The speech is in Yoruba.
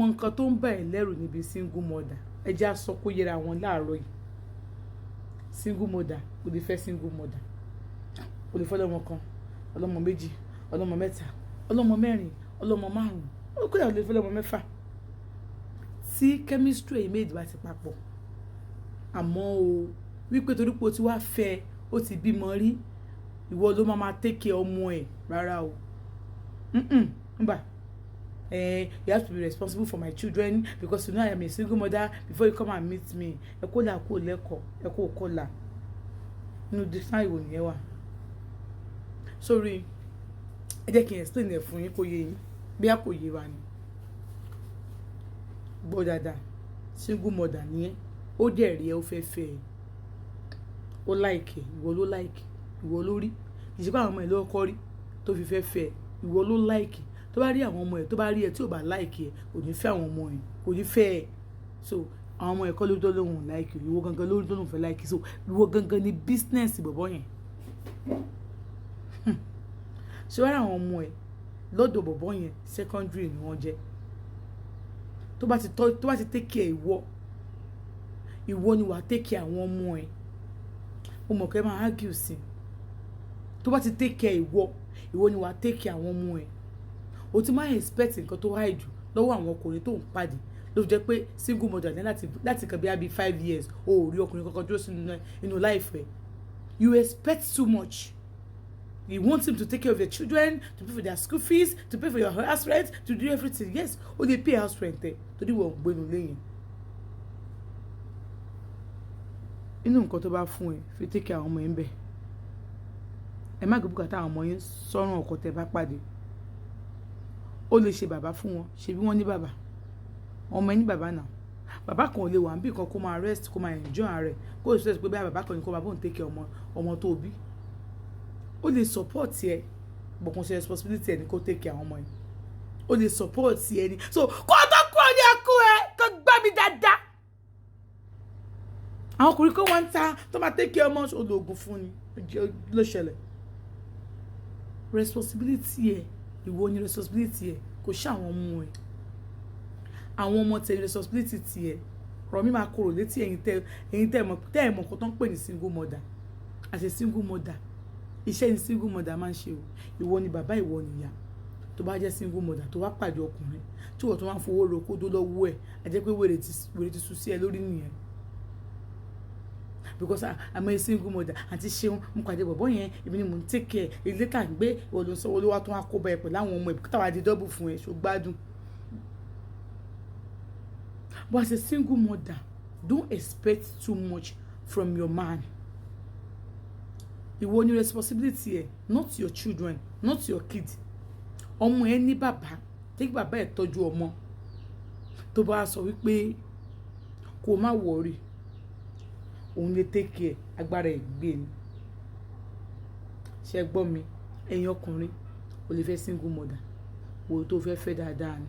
mọ nǹkan tó ń bà ẹ́ lẹ́rù níbi single mother ẹ jẹ́ á sọ kó yẹra wọn láàárọ̀ yìí. Single mother kò lè fẹ́ single mother, kò lè fẹ́ ọlọ́mọ kan, ọlọ́mọ méjì, ọlọ́mọ mẹ́ta, ọlọ́mọ mẹ́rin, ọlọ́mọ márùn-ún, ó kódà lè fẹ́ ọlọ́mọ mẹ́fà tí chemistry ẹ̀yin méjì bá ti papọ̀. Àmọ́ o wípé torí pé o ti wá fẹ́ ó ti bímọ rí ìwọ ló máa take care ọmọ ẹ̀ rárá o. Nígbà you have to be responsible for my children because you know I am a single mother before you come and meet me. Ẹ kó là kó lẹ́kọ̀ọ́ ẹ kó kọ́là nínú dictionary ìwò nìyẹn wà. Sorry ẹ jẹ́ kí n explain ẹ̀ fún yín kó yé yín bí a kò yé wa ni. Gbọ́ dáadáa single mother ni ẹ́ ó dẹ̀ rí ẹ ó fẹ́ fẹ́ ẹ ó like ẹ ìwọ ló like ìwọ ló rí ìṣèpá àwọn ọmọ ẹ ló kọ́ rí tó fi fẹ́ fẹ́ ẹ ìwọ ló like tó bá rí àwọn ọmọ ẹ tó bá rí ẹ tí ò bá like ẹ kò ní fẹ́ àwọn ọmọ ẹ kò ní fẹ́ ẹ so àwọn ọmọ ẹ kọ́ ló tó lóhùn like ìwọ gangan lórí tó lóhùn fẹ́ like so ìwọ gangan ni business bọ̀bọ̀ yẹn ṣé wàá rí àwọn ọmọ ẹ lọ́dọ̀ bọ̀bọ̀ yẹn secondary ni wọ́n jẹ́ tó bá ti take care ìwọ ni wàá take care àwọn ọmọ ẹ o mọ̀ kẹ́ máa argue sí tó bá ti take care ìwọ ni wàá take care àwọn ọmọ ẹ o ti máa expect nǹkan tó high jù lọ́wọ́ àwọn ọkùnrin tó ń pàdé ló fi jẹ́ pé single mother ní láti kan bí i 5 years o ò rí ọkùnrin kankan dúró sínú life ẹ you expect too much. You want him to take care of your children, to pay for their school fees, to pay for your house rent, to do everything. Yes, ó lè pay house rent ẹ torí wọ́n gbénu lẹ́yìn. Inú nǹkan tó bá fún ẹ fi take care àwọn ọmọ ẹ ń bẹ̀. Ẹ má gbé bùkátà àwọn ọmọ yẹn sọ́rùn ọkọ tẹ́ bá pàdé. Ó lè ṣe bàbá fún wọn, ṣe bí wọ́n ní bàbá. Ọmọ ẹ ní bàbá náà. Bàbá kan ò lè wà níbì kan kó máa rest kó máa enjoy ara rẹ̀ kó o sọ pé bàbá kan ní kó máa bóun take care ọmọ tó bí. Ó lè support ẹ but kò ṣe responsibility ẹ ní kó take care àwọn ọmọ ẹ. Ó lè support ẹ ní so kó tó kúrò ní ẹkú ẹ kó gbá mi dáadáa. Àwọn ọkùnrin kan wọ́n ń ta tó máa take care ọmọ ológun fún ni ló ṣẹlẹ̀. Responsibility ẹ ìwọ ni responsibility ẹ kò ṣe àwọn ọmọ ẹ. Àwọn ọmọ tẹ responsibility ti ẹ rọ mi máa korò létí ẹ̀yin tẹ́ mọ̀ kó tó ń pè ní single mother as a single mother. Iṣẹ́ ni single mother máa ń ṣe o ìwọ ni bàbá ìwọ ni ìyá tó bá jẹ́ single mother tó wá pàdé ọkùnrin tí wọ́n tó wá ń fowó ro kó dó lọ́wọ́ ẹ̀ á jẹ́ pé wèrè ti sùn sí ẹ lórí nìyẹn because I'm a single mother àti ṣeun mo pàdé bọ̀bọ̀ yẹn èmi ni mo ń take care ilé tà ń gbé ìwọ ló ń sanwó lówó tó wá kó bá ẹ pẹ̀lú àwọn ọmọ ẹ̀ táwa di double fún ẹ ṣó gbádùn. But as a single mother don't expect too much from your man. Ìwọ ni responsibility ẹ not your children not your kids. Ọmọ ẹ ní bàbá tí bàbá ẹ tọ́jú ọmọ tó bá sọ wípé kó má worry òun lè take care agbára ẹ gbé ni. Ṣé gbọ́ mi ẹ̀yin ọkùnrin o lè fẹ́ single mother wo tó fẹ́ dáadáa ni.